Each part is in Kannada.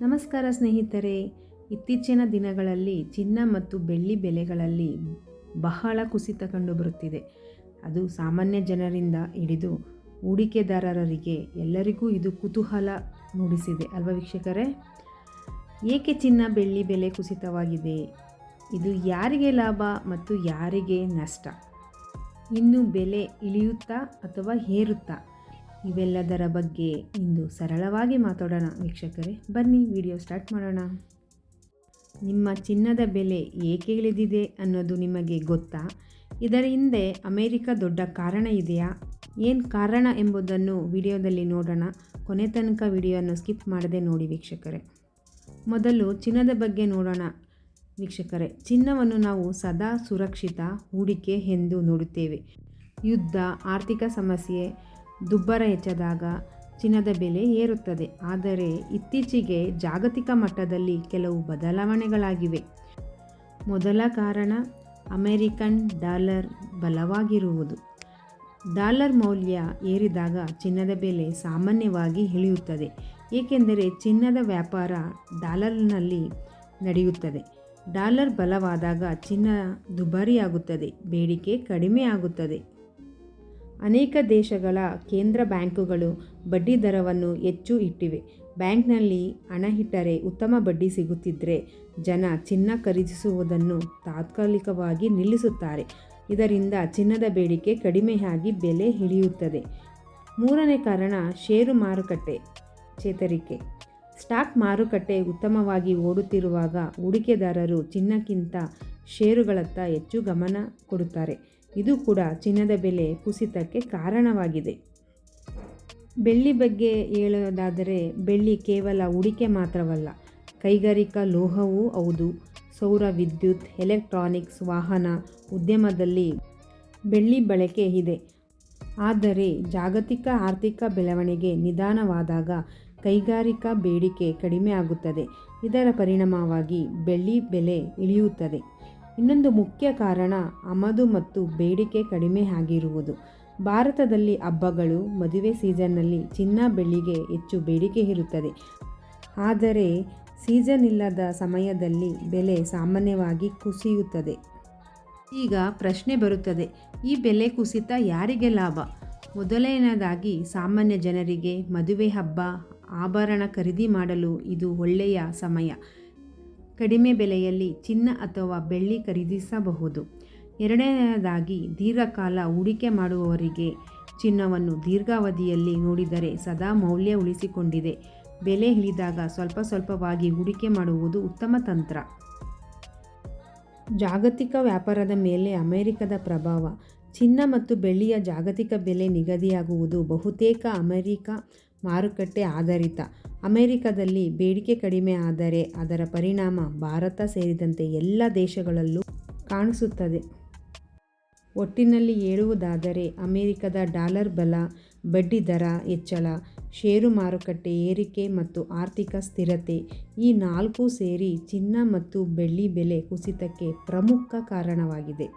ನಮಸ್ಕಾರ ಸ್ನೇಹಿತರೆ. ಇತ್ತೀಚಿನ ದಿನಗಳಲ್ಲಿ ಚಿನ್ನ ಮತ್ತು ಬೆಳ್ಳಿ ಬೆಲೆಗಳಲ್ಲಿ ಬಹಳ ಕುಸಿತ ಕಂಡುಬರುತ್ತಿದೆ. ಅದು ಸಾಮಾನ್ಯ ಜನರಿಂದ ಹಿಡಿದು ಹೂಡಿಕೆದಾರರಿಗೆ ಎಲ್ಲರಿಗೂ ಇದು ಕುತೂಹಲ ಮೂಡಿಸಿದೆ ಅಲ್ವಾ ವೀಕ್ಷಕರೇ? ಏಕೆ ಚಿನ್ನ ಬೆಳ್ಳಿ ಬೆಲೆ ಕುಸಿತವಾಗಿದೆ? ಇದು ಯಾರಿಗೆ ಲಾಭ ಮತ್ತು ಯಾರಿಗೆ ನಷ್ಟ? ಇನ್ನು ಬೆಲೆ ಇಳಿಯುತ್ತಾ ಅಥವಾ ಏರುತ್ತಾ? ಇವೆಲ್ಲದರ ಬಗ್ಗೆ ಇಂದು ಸರಳವಾಗಿ ಮಾತಾಡೋಣ ವೀಕ್ಷಕರೇ. ಬನ್ನಿ ವಿಡಿಯೋ ಸ್ಟಾರ್ಟ್ ಮಾಡೋಣ. ನಿಮ್ಮ ಚಿನ್ನದ ಬೆಲೆ ಏಕೆ ಇಳಿದಿದೆ ಅನ್ನೋದು ನಿಮಗೆ ಗೊತ್ತಾ? ಇದರ ಹಿಂದೆ ಅಮೆರಿಕ ದೊಡ್ಡ ಕಾರಣ ಇದೆಯಾ? ಏನು ಕಾರಣ ಎಂಬುದನ್ನು ವಿಡಿಯೋದಲ್ಲಿ ನೋಡೋಣ. ಕೊನೆ ತನಕ ವಿಡಿಯೋವನ್ನು ಸ್ಕಿಪ್ ಮಾಡದೆ ನೋಡಿ ವೀಕ್ಷಕರೇ. ಮೊದಲು ಚಿನ್ನದ ಬಗ್ಗೆ ನೋಡೋಣ ವೀಕ್ಷಕರೇ. ಚಿನ್ನವನ್ನು ನಾವು ಸದಾ ಸುರಕ್ಷಿತ ಹೂಡಿಕೆ ಎಂದು ನೋಡುತ್ತೇವೆ. ಯುದ್ಧ, ಆರ್ಥಿಕ ಸಮಸ್ಯೆ, ದುಬ್ಬರ ಹೆಚ್ಚಾದಾಗ ಚಿನ್ನದ ಬೆಲೆ ಏರುತ್ತದೆ. ಆದರೆ ಇತ್ತೀಚೆಗೆ ಜಾಗತಿಕ ಮಟ್ಟದಲ್ಲಿ ಕೆಲವು ಬದಲಾವಣೆಗಳಾಗಿವೆ. ಮೊದಲ ಕಾರಣ ಅಮೆರಿಕನ್ ಡಾಲರ್ ಬಲವಾಗಿರುವುದು. ಡಾಲರ್ ಮೌಲ್ಯ ಏರಿದಾಗ ಚಿನ್ನದ ಬೆಲೆ ಸಾಮಾನ್ಯವಾಗಿ ಇಳಿಯುತ್ತದೆ. ಏಕೆಂದರೆ ಚಿನ್ನದ ವ್ಯಾಪಾರ ಡಾಲರ್ನಲ್ಲಿ ನಡೆಯುತ್ತದೆ. ಡಾಲರ್ ಬಲವಾದಾಗ ಚಿನ್ನ ದುಬಾರಿಯಾಗುತ್ತದೆ, ಬೇಡಿಕೆ ಕಡಿಮೆ ಆಗುತ್ತದೆ. ಅನೇಕ ದೇಶಗಳ ಕೇಂದ್ರ ಬ್ಯಾಂಕುಗಳು ಬಡ್ಡಿ ದರವನ್ನು ಹೆಚ್ಚು ಇಟ್ಟಿವೆ. ಬ್ಯಾಂಕ್ನಲ್ಲಿ ಹಣ ಇಟ್ಟರೆ ಉತ್ತಮ ಬಡ್ಡಿ ಸಿಗುತ್ತಿದ್ದರೆ ಜನ ಚಿನ್ನ ಖರೀದಿಸುವುದನ್ನು ತಾತ್ಕಾಲಿಕವಾಗಿ ನಿಲ್ಲಿಸುತ್ತಾರೆ. ಇದರಿಂದ ಚಿನ್ನದ ಬೇಡಿಕೆ ಕಡಿಮೆಯಾಗಿ ಬೆಲೆ ಇಳಿಯುತ್ತದೆ. ಮೂರನೇ ಕಾರಣ ಷೇರು ಮಾರುಕಟ್ಟೆ ಚೇತರಿಕೆ. ಸ್ಟಾಕ್ ಮಾರುಕಟ್ಟೆ ಉತ್ತಮವಾಗಿ ಓಡುತ್ತಿರುವಾಗ ಹೂಡಿಕೆದಾರರು ಚಿನ್ನಕ್ಕಿಂತ ಷೇರುಗಳತ್ತ ಹೆಚ್ಚು ಗಮನ ಕೊಡುತ್ತಾರೆ. ಇದು ಕೂಡ ಚಿನ್ನದ ಬೆಲೆ ಕುಸಿತಕ್ಕೆ ಕಾರಣವಾಗಿದೆ. ಬೆಳ್ಳಿ ಬಗ್ಗೆ ಹೇಳೋದಾದರೆ, ಬೆಳ್ಳಿ ಕೇವಲ ಹೂಡಿಕೆ ಮಾತ್ರವಲ್ಲ, ಕೈಗಾರಿಕಾ ಲೋಹವೂ ಹೌದು. ಸೌರ ವಿದ್ಯುತ್, ಎಲೆಕ್ಟ್ರಾನಿಕ್ಸ್, ವಾಹನ ಉದ್ಯಮದಲ್ಲಿ ಬೆಳ್ಳಿ ಬಳಕೆ ಇದೆ. ಆದರೆ ಜಾಗತಿಕ ಆರ್ಥಿಕ ಬೆಳವಣಿಗೆ ನಿಧಾನವಾದಾಗ ಕೈಗಾರಿಕಾ ಬೇಡಿಕೆ ಕಡಿಮೆ ಆಗುತ್ತದೆ. ಇದರ ಪರಿಣಾಮವಾಗಿ ಬೆಳ್ಳಿ ಬೆಲೆ ಇಳಿಯುತ್ತದೆ. ಇನ್ನೊಂದು ಮುಖ್ಯ ಕಾರಣ ಆಮದು ಮತ್ತು ಬೇಡಿಕೆ ಕಡಿಮೆ ಆಗಿರುವುದು. ಭಾರತದಲ್ಲಿ ಹಬ್ಬಗಳು, ಮದುವೆ ಸೀಸನ್ನಲ್ಲಿ ಚಿನ್ನ ಬೆಳ್ಳಿಗೆ ಹೆಚ್ಚು ಬೇಡಿಕೆ ಇರುತ್ತದೆ. ಆದರೆ ಸೀಸನ್ ಇಲ್ಲದ ಸಮಯದಲ್ಲಿ ಬೆಲೆ ಸಾಮಾನ್ಯವಾಗಿ ಕುಸಿಯುತ್ತದೆ. ಈಗ ಪ್ರಶ್ನೆ ಬರುತ್ತದೆ, ಈ ಬೆಲೆ ಕುಸಿತ ಯಾರಿಗೆ ಲಾಭ? ಮೊದಲನೆಯದಾಗಿ ಸಾಮಾನ್ಯ ಜನರಿಗೆ. ಮದುವೆ, ಹಬ್ಬ, ಆಭರಣ ಖರೀದಿ ಮಾಡಲು ಇದು ಒಳ್ಳೆಯ ಸಮಯ. ಕಡಿಮೆ ಬೆಲೆಯಲ್ಲಿ ಚಿನ್ನ ಅಥವಾ ಬೆಳ್ಳಿ ಖರೀದಿಸಬಹುದು. ಎರಡನೆಯದಾಗಿ ದೀರ್ಘಕಾಲ ಹೂಡಿಕೆ ಮಾಡುವವರಿಗೆ. ಚಿನ್ನವನ್ನು ದೀರ್ಘಾವಧಿಯಲ್ಲಿ ನೋಡಿದರೆ ಸದಾ ಮೌಲ್ಯ ಉಳಿಸಿಕೊಂಡಿದೆ. ಬೆಲೆ ಇಳಿದಾಗ ಸ್ವಲ್ಪ ಸ್ವಲ್ಪವಾಗಿ ಹೂಡಿಕೆ ಮಾಡುವುದು ಉತ್ತಮ ತಂತ್ರ. ಜಾಗತಿಕ ವ್ಯಾಪಾರದ ಮೇಲೆ ಅಮೆರಿಕದ ಪ್ರಭಾವ. ಚಿನ್ನ ಮತ್ತು ಬೆಳ್ಳಿಯ ಜಾಗತಿಕ ಬೆಲೆ ನಿಗದಿಯಾಗುವುದು ಬಹುತೇಕ ಅಮೆರಿಕ ಮಾರುಕಟ್ಟೆ ಆಧಾರಿತ. ಅಮೆರಿಕದಲ್ಲಿ ಬೇಡಿಕೆ ಕಡಿಮೆ ಆದರೆ ಅದರ ಪರಿಣಾಮ ಭಾರತ ಸೇರಿದಂತೆ ಎಲ್ಲ ದೇಶಗಳಲ್ಲೂ ಕಾಣಿಸುತ್ತದೆ. ಒಟ್ಟಿನಲ್ಲಿ ಹೇಳುವುದಾದರೆ ಅಮೆರಿಕದ ಡಾಲರ್ ಬಲ, ಬಡ್ಡಿ ದರ ಹೆಚ್ಚಳ, ಷೇರು ಮಾರುಕಟ್ಟೆ ಏರಿಕೆ ಮತ್ತು ಆರ್ಥಿಕ ಸ್ಥಿರತೆ ಈ ನಾಲ್ಕು ಸೇರಿ ಚಿನ್ನ ಮತ್ತು ಬೆಳ್ಳಿ ಬೆಲೆ ಕುಸಿತಕ್ಕೆ ಪ್ರಮುಖ ಕಾರಣವಾಗಿದೆ.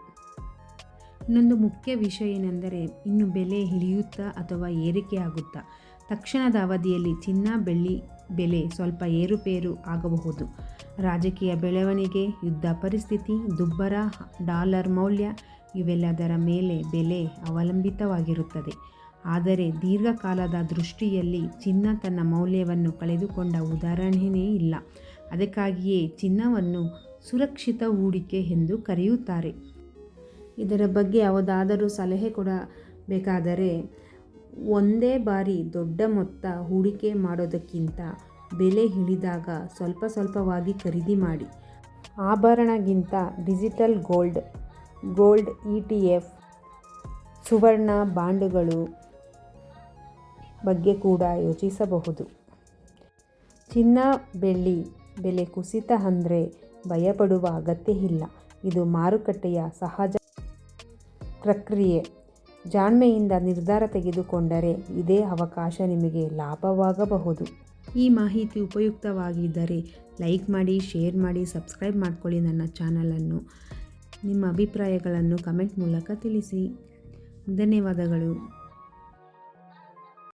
ಇನ್ನೊಂದು ಮುಖ್ಯ ವಿಷಯ ಏನೆಂದರೆ, ಇನ್ನು ಬೆಲೆ ಇಳಿಯುತ್ತಾ ಅಥವಾ ಏರಿಕೆಯಾಗುತ್ತಾ? ತಕ್ಷಣದ ಅವಧಿಯಲ್ಲಿ ಚಿನ್ನ ಬೆಳ್ಳಿ ಬೆಲೆ ಸ್ವಲ್ಪ ಏರುಪೇರು ಆಗಬಹುದು. ರಾಜಕೀಯ ಬೆಳವಣಿಗೆ, ಯುದ್ಧ ಪರಿಸ್ಥಿತಿ, ದುಬ್ಬರ, ಡಾಲರ್ ಮೌಲ್ಯ ಇವೆಲ್ಲದರ ಮೇಲೆ ಬೆಲೆ ಅವಲಂಬಿತವಾಗಿರುತ್ತದೆ. ಆದರೆ ದೀರ್ಘಕಾಲದ ದೃಷ್ಟಿಯಲ್ಲಿ ಚಿನ್ನ ತನ್ನ ಮೌಲ್ಯವನ್ನು ಕಳೆದುಕೊಂಡ ಉದಾಹರಣೆಯೇ ಇಲ್ಲ. ಅದಕ್ಕಾಗಿಯೇ ಚಿನ್ನವನ್ನು ಸುರಕ್ಷಿತ ಹೂಡಿಕೆ ಎಂದು ಕರೆಯುತ್ತಾರೆ. ಇದರ ಬಗ್ಗೆ ಯಾವುದಾದರೂ ಸಲಹೆ ಕೊಡಬೇಕಾದರೆ, ಒಂದೇ ಬಾರಿ ದೊಡ್ಡ ಮೊತ್ತ ಹೂಡಿಕೆ ಮಾಡೋದಕ್ಕಿಂತ ಬೆಲೆ ಇಳಿದಾಗ ಸ್ವಲ್ಪ ಸ್ವಲ್ಪವಾಗಿ ಖರೀದಿ ಮಾಡಿ. ಆಭರಣಗಿಂತ ಡಿಜಿಟಲ್ ಗೋಲ್ಡ್ ETF, ಸುವರ್ಣ ಬಾಂಡುಗಳು ಬಗ್ಗೆ ಕೂಡ ಯೋಚಿಸಬಹುದು. ಚಿನ್ನ ಬೆಳ್ಳಿ ಬೆಲೆ ಕುಸಿತ ಅಂದರೆ ಭಯಪಡುವ ಅಗತ್ಯ ಇಲ್ಲ. ಇದು ಮಾರುಕಟ್ಟೆಯ ಸಹಜ ಪ್ರಕ್ರಿಯೆ. ಜಾಣ್ಮೆಯಿಂದ ನಿರ್ಧಾರ ತೆಗೆದುಕೊಂಡರೆ ಇದೇ ಅವಕಾಶ ನಿಮಗೆ ಲಾಭವಾಗಬಹುದು. ಈ ಮಾಹಿತಿ ಉಪಯುಕ್ತವಾಗಿದ್ದರೆ ಲೈಕ್ ಮಾಡಿ, ಶೇರ್ ಮಾಡಿ, ಸಬ್ಸ್ಕ್ರೈಬ್ ಮಾಡಿಕೊಳ್ಳಿ ನನ್ನ ಚಾನಲನ್ನು. ನಿಮ್ಮ ಅಭಿಪ್ರಾಯಗಳನ್ನು ಕಮೆಂಟ್ ಮೂಲಕ ತಿಳಿಸಿ. ಧನ್ಯವಾದಗಳು.